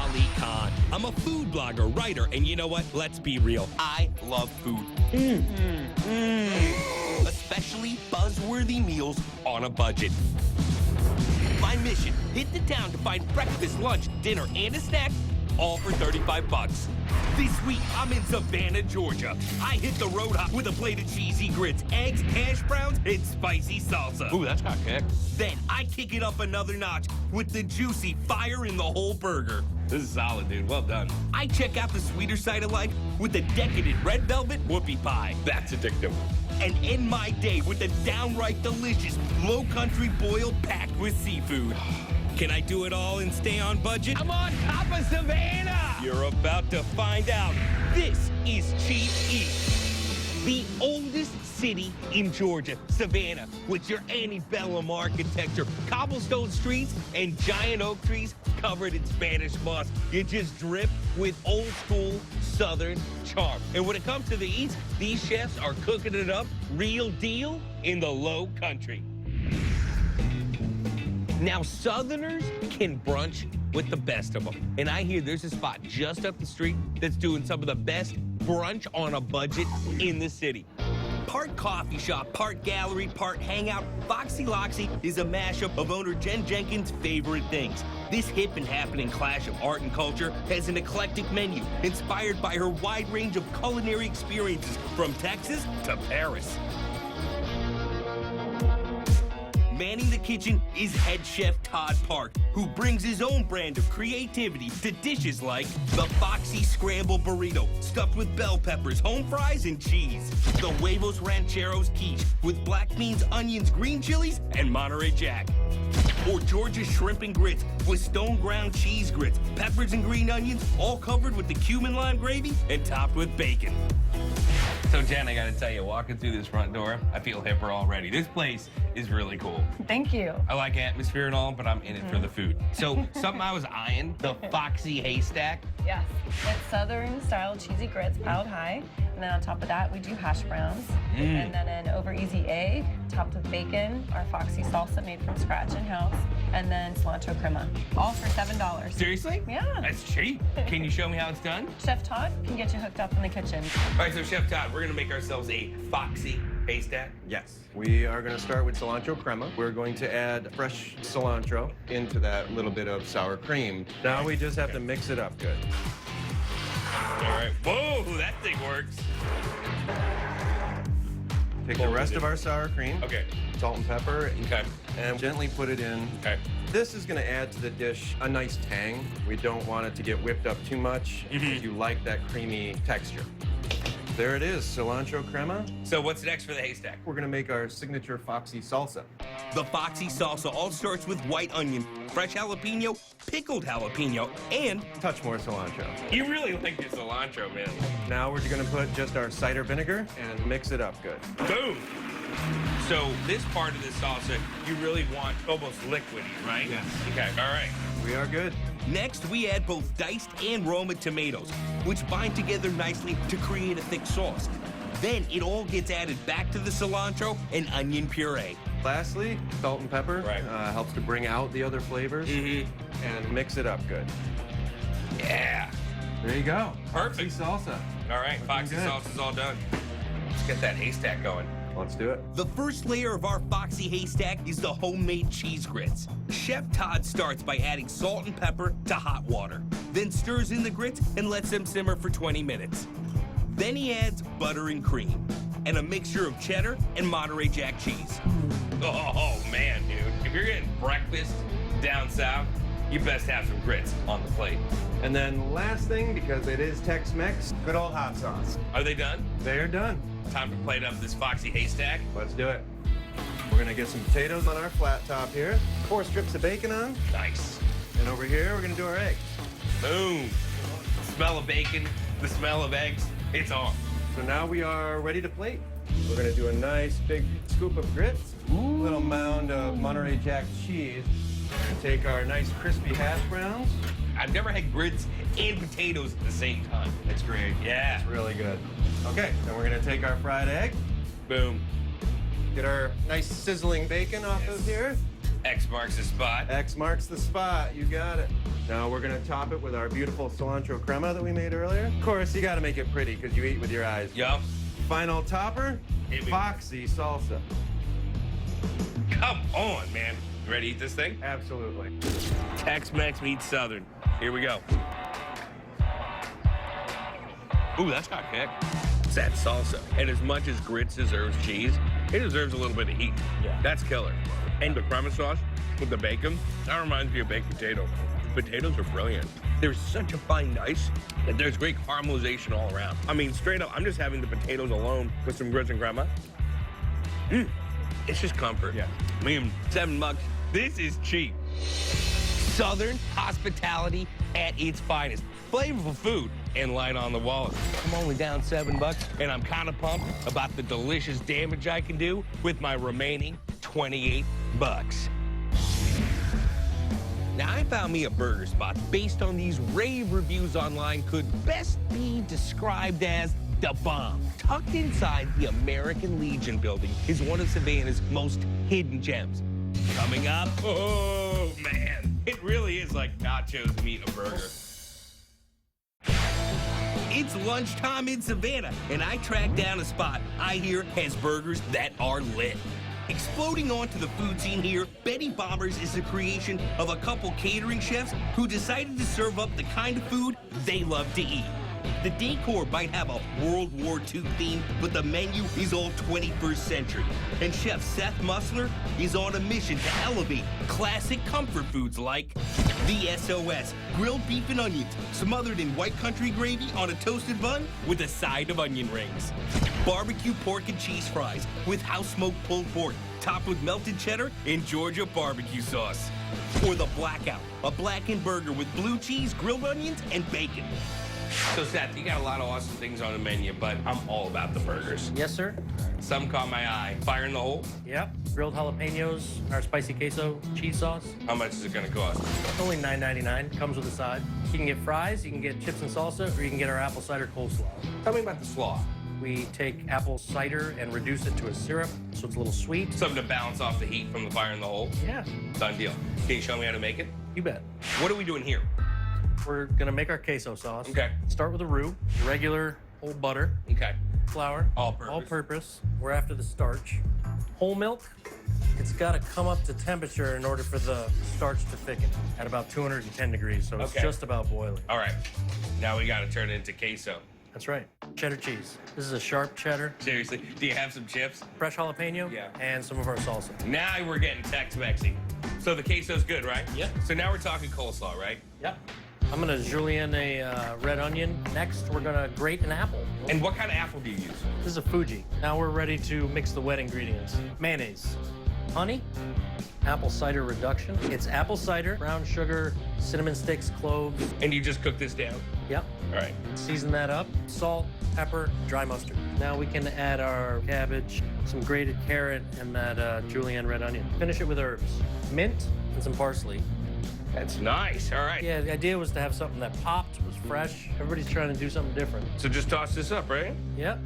Ali Khan. I'm a food blogger, writer, and you know what? Let's be real. I love food. Especially buzzworthy meals on a budget. My mission, hit the town to find breakfast, lunch, dinner, and a snack, all for 35 bucks. This week, I'm in Savannah, Georgia. I hit the road hop with a plate of cheesy grits, eggs, hash browns, and spicy salsa. Ooh, that's hot kick. Then I kick it up another notch with the juicy fire in the whole burger. This is solid, dude. Well done. I check out the sweeter side of life with the decadent red velvet whoopie pie. That's addictive. And end my day with a downright delicious low country boil packed with seafood. Can I do it all and stay on budget? I'm on top of Savannah! You're about to find out. This is Cheap Eats, the oldest city in Georgia, Savannah, with your antebellum architecture, cobblestone streets, and giant oak trees covered in Spanish moss. You just drip with old school Southern charm. And when it comes to the eats, these chefs are cooking it up real deal in the low country. Now, Southerners can brunch with the best of them. And I hear there's a spot just up the street that's doing some of the best brunch on a budget in the city. Part coffee shop, part gallery, part hangout, Foxy Loxy is a mashup of owner Jen Jenkins' favorite things. This hip and happening clash of art and culture has an eclectic menu inspired by her wide range of culinary experiences from Texas to Paris. Manning the kitchen is head chef Todd Park, who brings his own brand of creativity to dishes like the Foxy Scramble Burrito, stuffed with bell peppers, home fries, and cheese. The Huevos Rancheros Quiche, with black beans, onions, green chilies, and Monterey Jack. Or Georgia Shrimp and Grits, with stone ground cheese grits, peppers and green onions, all covered with the cumin lime gravy and topped with bacon. So, Jen, I gotta tell you, walking through this front door, I feel hipper already. This place is really cool. Thank you. I like atmosphere and all, but I'm in it for the food. So, something I was eyeing, the Foxy Haystack. Yes, it's Southern-style cheesy grits piled high, and then on top of that, we do hash browns, and then an over-easy egg topped with bacon, our Foxy salsa made from scratch in-house, and then cilantro crema, all for $7. Seriously? Yeah. That's cheap. Can you show me how it's done? Chef Todd can get you hooked up in the kitchen. All right, so Chef Todd, we're gonna make ourselves a Foxy Haystack. Yes. We are going to start with cilantro crema. We're going to add fresh cilantro into that little bit of sour cream. Now we just have to mix it up good. All right. Whoa, that thing works. Take the rest of our sour cream, Okay. salt and pepper, Okay. and gently put it in. Okay. This is going to add to the dish a nice tang. We don't want it to get whipped up too much. You like that creamy texture. There it is, cilantro crema. So what's next for the haystack? We're going to make our signature Foxy salsa. The Foxy salsa all starts with white onion, fresh jalapeno, pickled jalapeno, and Touch more cilantro. You really like your cilantro, man. Now we're going to put just our cider vinegar and mix it up good. Boom. So this part of the salsa, you really want almost liquidy, right? Yes. Okay, all right. We are good. next we add both diced and Roma tomatoes, which bind together nicely to create a thick sauce. Then it all gets added back to the cilantro and onion puree. Lastly, salt and pepper helps to bring out the other flavors and mix it up good. Yeah. There you go. Perfect. Foxy salsa. All right, Foxy good. sauce is all done. Let's get that haystack going. Let's do it. The first layer of our Foxy haystack is the homemade cheese grits. Chef Todd starts by adding salt and pepper to hot water, then stirs in the grits and lets them simmer for 20 minutes. Then he adds butter and cream, and a mixture of cheddar and Monterey Jack cheese. Oh, man, dude. If you're getting breakfast down south, you best have some grits on the plate. And then last thing, because it is Tex-Mex, good old hot sauce. Are they done? They are done. Time to plate up this Foxy haystack. Let's do it. We're gonna get some potatoes on our flat top here. 4 strips of bacon on. Nice. And over here, we're gonna do our eggs. Boom. The smell of bacon, the smell of eggs, it's on. So now we are ready to plate. We're gonna do a nice big scoop of grits, a little mound of Monterey Jack cheese. We're gonna take our nice crispy hash browns. I've never had grits and potatoes at the same time. It's great. Yeah. It's really good. Okay, then we're gonna take our fried egg, Boom. get our nice sizzling bacon off of here. X marks the spot. X marks the spot. You got it. Now we're gonna top it with our beautiful cilantro crema that we made earlier. Of course, you gotta make it pretty because you eat with your eyes. Yup. Final topper, Hit me. Foxy salsa. Come on, man. You ready to eat this thing? Absolutely. Tex-Mex meets Southern. Here we go. Ooh, that's got kick. It's that salsa. And as much as grits deserves cheese, it deserves a little bit of heat. Yeah. That's killer. And the crema sauce with the bacon, that reminds me of baked potato. Potatoes are brilliant. There's such a fine dice that there's great caramelization all around. I mean, straight up, I'm just having the potatoes alone with some grits and crema. It's just comfort. Yeah. I mean, $7. This is cheap. Southern hospitality at its finest. Flavorful food and light on the wallet. I'm only down $7, and I'm kind of pumped about the delicious damage I can do with my remaining $28. Now, I found me a burger spot based on these rave reviews online could best be described as the bomb. Tucked inside the American Legion building is one of Savannah's most hidden gems. Coming up, Oh, man. It really is like nachos meet a burger. it's lunchtime in Savannah, and I tracked down a spot I hear has burgers that are lit. Exploding onto the food scene here, Betty Bombers is the creation of a couple catering chefs who decided to serve up the kind of food they love to eat. The decor might have a World War II theme, but the menu is all 21st century. And Chef Seth Musler is on a mission to elevate classic comfort foods like the SOS, grilled beef and onions, smothered in white country gravy on a toasted bun with a side of onion rings. Barbecue pork and cheese fries with house-smoked pulled pork, topped with melted cheddar and Georgia barbecue sauce. Or the Blackout, a blackened burger with blue cheese, grilled onions, and bacon. So, Seth, you got a lot of awesome things on the menu, but I'm all about the burgers. Yes, sir. Some caught my eye. Fire in the hole? Yep. Grilled jalapenos, our spicy queso cheese sauce. How much is it gonna cost? Only $9.99. Comes with a side. You can get fries, you can get chips and salsa, or you can get our apple cider coleslaw. Tell me about the slaw. We take apple cider and reduce it to a syrup, so it's a little sweet. Something to balance off the heat from the fire in the hole? Yeah, Done deal. Can you show me how to make it? you bet. What are we doing here? We're gonna make our queso sauce. Okay. Start with a roux, regular old butter, Okay. flour, All-purpose. all-purpose. We're after the starch. Whole milk, it's gotta come up to temperature in order for the starch to thicken at about 210 degrees, so it's Okay. just about boiling. All right. Now we gotta turn it into queso. That's right. Cheddar cheese. This is a sharp cheddar, Seriously, do you have some chips? fresh jalapeno, Yeah. and some of our salsa. Now we're getting Tex-Mexy. So the queso's good, right? Yeah. So now we're talking coleslaw, right? Yep. I'm gonna julienne a red onion. Next, we're gonna grate an apple. And what kind of apple do you use? This is a Fuji. Now we're ready to mix the wet ingredients. Mayonnaise, honey, apple cider reduction. It's apple cider, brown sugar, cinnamon sticks, cloves. And you just cook this down? Yep. All right. Season that up. Salt, pepper, dry mustard. Now we can add our cabbage, some grated carrot, and that julienne red onion. Finish it with herbs. Mint and some parsley. That's nice. All right. Yeah, the idea was to have something that popped, was fresh. Everybody's trying to do something different. So just toss this up, right? Yep.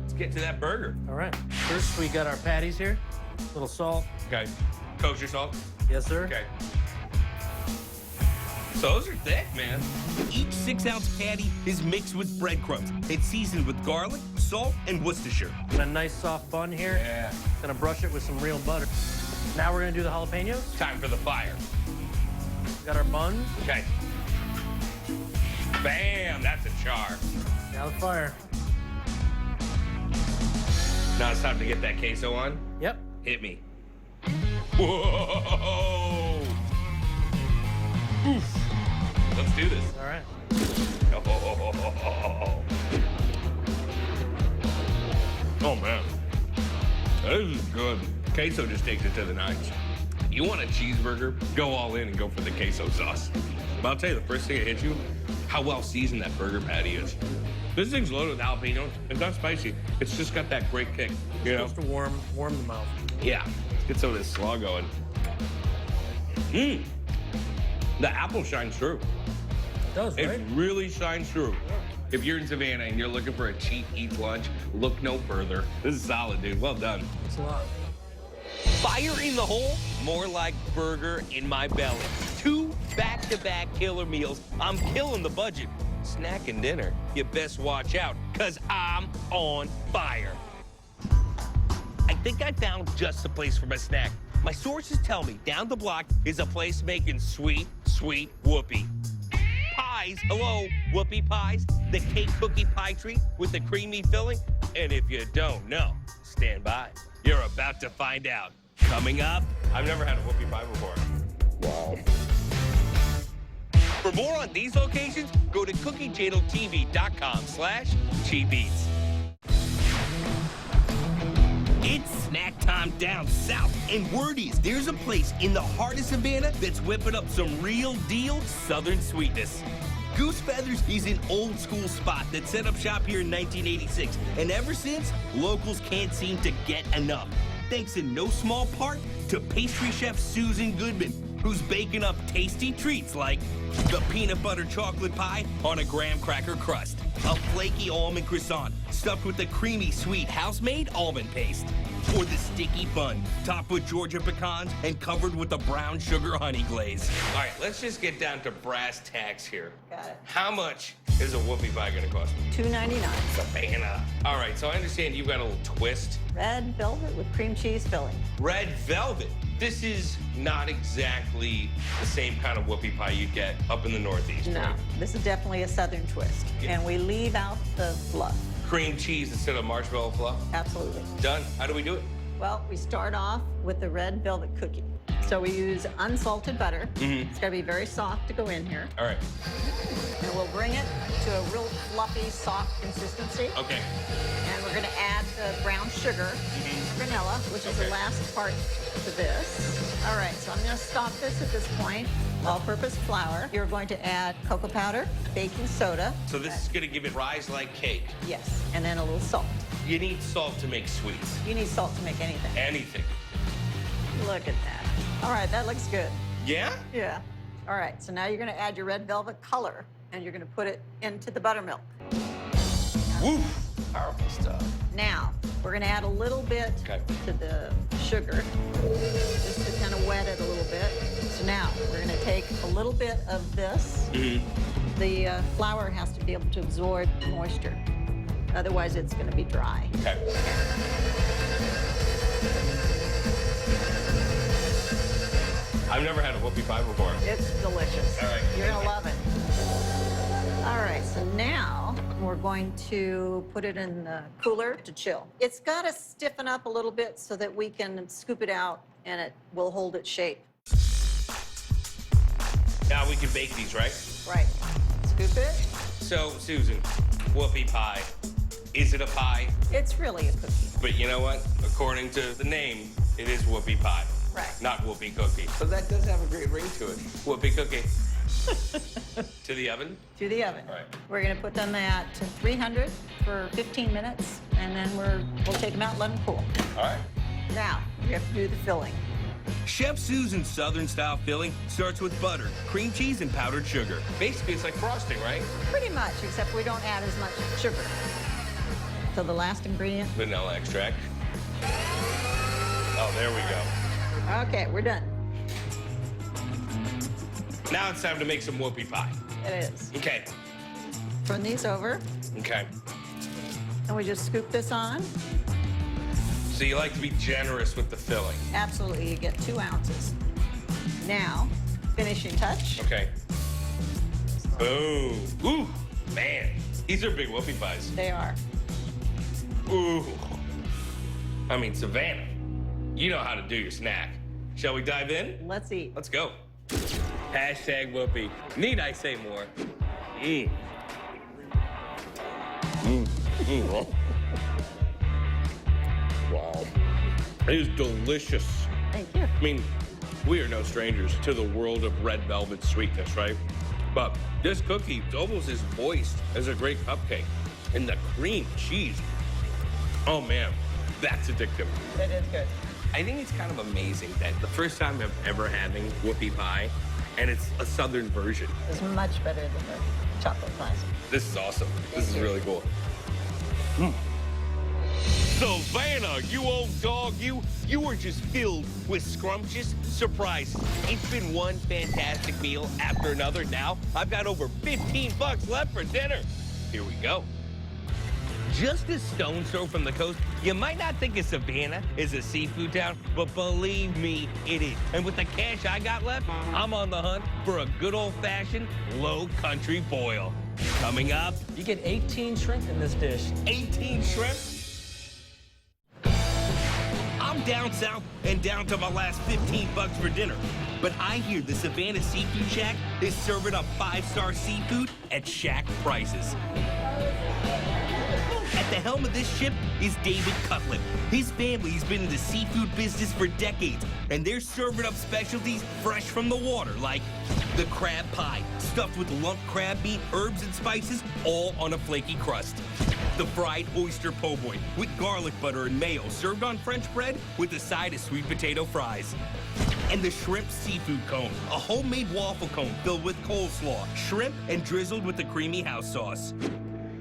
Let's get to that burger. All right. First, we got our patties here. A little salt. Okay. Kosher salt? Yes, sir. Okay. So those are thick, man. Each 6-ounce patty is mixed with breadcrumbs and seasoned with garlic, salt, and Worcestershire. And a nice soft bun here. Yeah. Gonna brush it with some real butter. Now we're gonna do the jalapenos. Time for the fire. We got our buns. Okay. Bam! That's a char. Now the fire. Now it's time to get that queso on. Yep. Hit me. Whoa! Oof. Let's do this. All right. Oh, man. This is good. Queso just takes it to the nines. You want a cheeseburger? Go all in and go for the queso sauce. But I'll tell you, the first thing that hits you, how well seasoned that burger patty is. This thing's loaded with jalapenos. It's not spicy. It's just got that great kick, you know? Supposed to warm the mouth. Yeah. Let's get some of this slaw going. Mmm. The apple shines through. It does, It right? really shines through. If you're in Savannah and you're looking for a cheap eat lunch, look no further. This is solid, dude. Well done. It's a lot. Fire in the hole, more like burger in my belly. 2 back-to-back killer meals. I'm killing the budget. Snack and dinner, you best watch out, cause I'm on fire. I think I found just the place for my snack. My sources tell me down the block is a place making sweet, sweet whoopie pies. Hello, whoopie pies, the cake cookie pie treat with the creamy filling. And if you don't know, stand by. You're about to find out. Coming up. I've never had a whoopie pie before. Wow. For more on these locations, go to cookiechanneltv.com/cheapeats. It's snack time down south, and word is there's a place in the heart of Savannah that's whipping up some real deal Southern sweetness. Goose Feathers is an old school spot that set up shop here in 1986, and ever since, locals can't seem to get enough. Thanks in no small part to pastry chef Susan Goodman, who's baking up tasty treats like the peanut butter chocolate pie on a graham cracker crust, a flaky almond croissant stuffed with a creamy sweet house-made almond paste, or the sticky bun topped with Georgia pecans and covered with a brown sugar honey glaze. All right, let's just get down to brass tacks here. Got it. How much is a whoopie pie gonna cost? $2.99. Savannah. All right, so I understand you've got a little twist. Red velvet with cream cheese filling. Red velvet. This is not exactly the same kind of whoopie pie you get up in the Northeast, No, right? this is definitely a Southern twist. Yeah. And we leave out the fluff. Cream cheese instead of marshmallow fluff. Absolutely. Done. How do we do it? Well, we start off with the red velvet cookie. So we use unsalted butter. It's got to be very soft to go in here. All right. And we'll bring it to a real fluffy, soft consistency. Okay. And we're going to add the brown sugar, vanilla, which is the last part to this. All right, so I'm going to stop this at this point. All-purpose flour. You're going to add cocoa powder, baking soda. So this is gonna give it rise like cake. Yes, and then a little salt. You need salt to make sweets. You need salt to make anything. Anything. Look at that. All right, that looks good. Yeah? Yeah. All right, so now you're going to add your red velvet color, and you're going to put it into the buttermilk. Woo! Powerful stuff. Now, we're going to add a little bit Okay. to the sugar, just to kind of wet it a little bit. So now, we're going to take a little bit of this. The flour has to be able to absorb moisture. Otherwise, it's going to be dry. Okay. I've never had a whoopie pie before. It's delicious. All right. You're going to love it. All right, so now we're going to put it in the cooler to chill. It's got to stiffen up a little bit so that we can scoop it out and it will hold its shape. Now we can bake these, right? Right. Scoop it. So, Susan, whoopie pie. Is it a pie? It's really a cookie. But you know what? According to the name, it is whoopie pie. Right. Not whoopie cookie. So that does have a great ring to it. Whoopie cookie. To the oven? To the oven. All right. We're going to put them at 300 for 15 minutes, and then we'll take them out and let them cool. All right. Now, we have to do the filling. Chef Susan's Southern-style filling starts with butter, cream cheese, and powdered sugar. Basically, it's like frosting, right? Pretty much, except we don't add as much sugar. So the last ingredient. Vanilla extract. Oh, there we go. Okay, we're done. Now it's time to make some whoopie pie. It is. Okay. Turn these over, Okay. and we just scoop this on. So you like to be generous with the filling. Absolutely, you get 2 ounces. Now, finishing touch. Okay. Boom. Ooh, man. These are big whoopie pies. They are. Ooh. I mean, Savannah, you know how to do your snack. Shall we dive in? Let's eat. Let's go. Hashtag whoopee. Need I say more? Wow. It is delicious. Thank you. I mean, we are no strangers to the world of red velvet sweetness, right? But this cookie is almost as moist as a great cupcake. And the cream cheese. Oh, man. That's addictive. It is good. I think it's kind of amazing that the first time I'm ever having whoopie pie, and it's a Southern version. It's much better than the chocolate pies. This is awesome. This is really cool. Savannah, you old dog, you are just filled with scrumptious surprises. It's been one fantastic meal after another. Now I've got over 15 bucks left for dinner. Here we go. Just a stone's throw from the coast, you might not think of Savannah as a seafood town, but believe me, it is. And with the cash I got left, I'm on the hunt for a good old-fashioned low country boil. Coming up, You get 18 shrimp in this dish. 18 shrimp. I'm down south and down to my last 15 bucks for dinner. But I hear the Savannah Seafood Shack is serving up 5-star seafood at Shack prices. At the helm of this ship is David Cutlet. His family's been in the seafood business for decades, and they're serving up specialties fresh from the water, like the crab pie, stuffed with lumped crab meat, herbs, and spices, all on a flaky crust. The fried oyster po' boy with garlic butter and mayo, served on French bread with a side of sweet potato fries. And the shrimp seafood cone, a homemade waffle cone filled with coleslaw, shrimp, and drizzled with a creamy house sauce.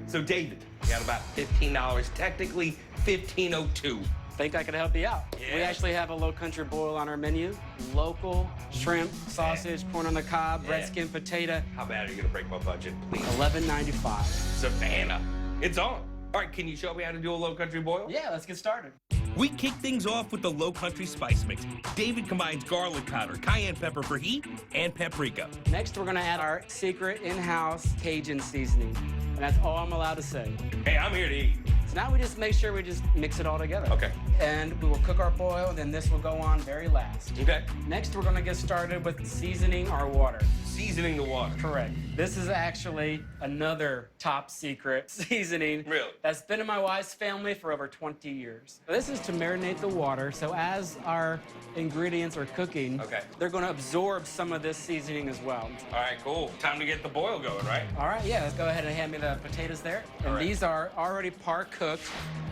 So, David, you got about $15, technically $15.02. Think I could help you out. Yeah. We actually have a low country boil on our menu. Local shrimp, sausage, corn on the cob, red skin potato. How bad are you gonna break my budget, please? $11.95. Savannah, it's on. All right, can you show me how to do a low country boil? Yeah, let's get started. We kick things off with the low country spice mix. David combines garlic powder, cayenne pepper for heat, and paprika. Next, we're gonna add our secret in-house Cajun seasoning. And that's all I'm allowed to say. Hey, I'm here to eat. So now we just make sure we just mix it all together. Okay. And we will cook our boil, and then this will go on very last. Okay. Next, we're gonna get started with seasoning our water. Seasoning the water. Correct. This is actually another top secret seasoning. Really? That's been in my wife's family for over 20 years. This is to marinate the water, so as our ingredients are cooking, Okay. they're gonna absorb some of this seasoning as well. All right, cool. Time to get the boil going, right? All right, yeah, let's go ahead and hand me the potatoes there. And All right. these are already par cooked.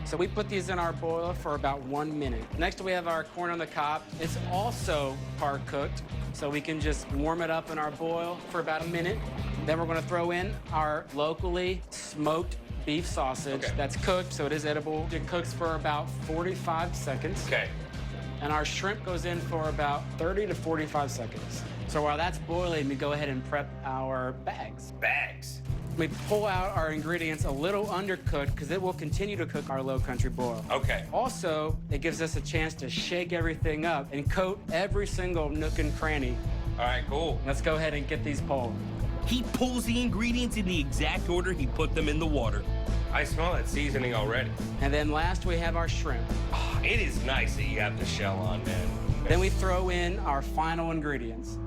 So we put these in our boiler for about 1 minute. Next, we have our corn on the cob. It's also par cooked, so we can just warm it up in our boil for about 1 minute. Then we're gonna throw in our locally smoked beef sausage Okay. that's cooked, so it is edible. It cooks for about 45 seconds. Okay. And our shrimp goes in for about 30 to 45 seconds. So while that's boiling, we go ahead and prep our bags. Bags. We pull out our ingredients a little undercooked because it will continue to cook our low country boil. Okay. Also, it gives us a chance to shake everything up and coat every single nook and cranny. All right, cool. Let's go ahead and get these pulled. He pulls the ingredients in the exact order he put them in the water. I smell that seasoning already. And then last, we have our shrimp. Oh, it is nice that you have the shell on, man. Then we throw in our final ingredients.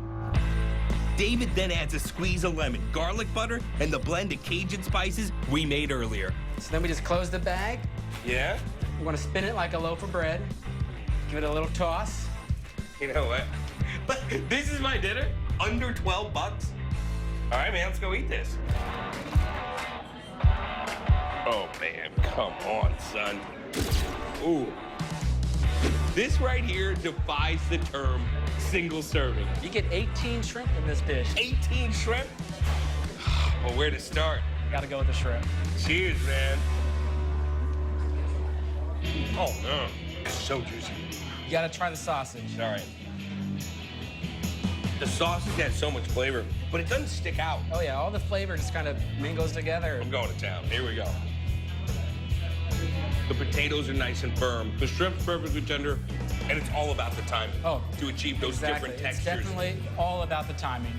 David then adds a squeeze of lemon, garlic butter, and the blend of Cajun spices we made earlier. So then we just close the bag. Yeah? We're gonna spin it like a loaf of bread. Give it a little toss. You know what? But this is my dinner, under 12 bucks. All right, man, let's go eat this. Oh, man, come on, son. Ooh. This right here defies the term single serving. You get 18 shrimp in this dish. 18 shrimp? Well, where to start? Gotta go with the shrimp. Cheers, man. Oh, no. It's so juicy. You gotta try the sausage. All right. The sausage has so much flavor, but it doesn't stick out. Oh yeah, all the flavor just kind of mingles together. I'm going to town. Here we go. The potatoes are nice and firm. The shrimp's perfectly tender, and it's all about the timing. Oh, to achieve those exactly. different It's textures. definitely all about the timing.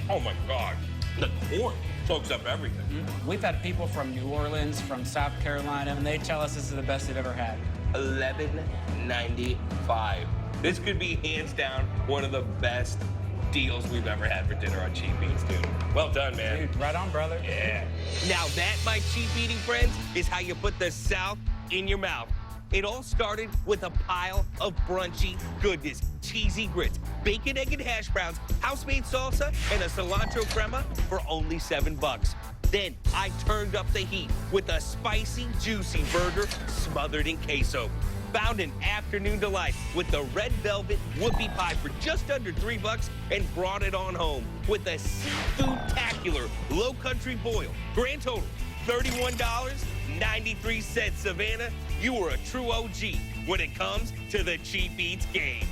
Oh my God. The corn soaks up everything. We've had people from New Orleans, from South Carolina, and they tell us this is the best they've ever had. $11.95. This could be hands down one of the best deals we've ever had for dinner on Cheap Beans, dude. Well done, man. Dude, right on, brother. Yeah. Now that, my cheap eating friends, is how you put the South in your mouth. It all started with a pile of brunchy goodness. Cheesy grits, bacon, egg, and hash browns, house-made salsa, and a cilantro crema for only $7. Then I turned up the heat with a spicy, juicy burger smothered in queso. Found an afternoon delight with the red velvet Whoopee Pie for just under $3 and brought it on home with a seafood-tacular low country boil. Grand total, $31.93, Savannah. You are a true OG when it comes to the cheap eats game.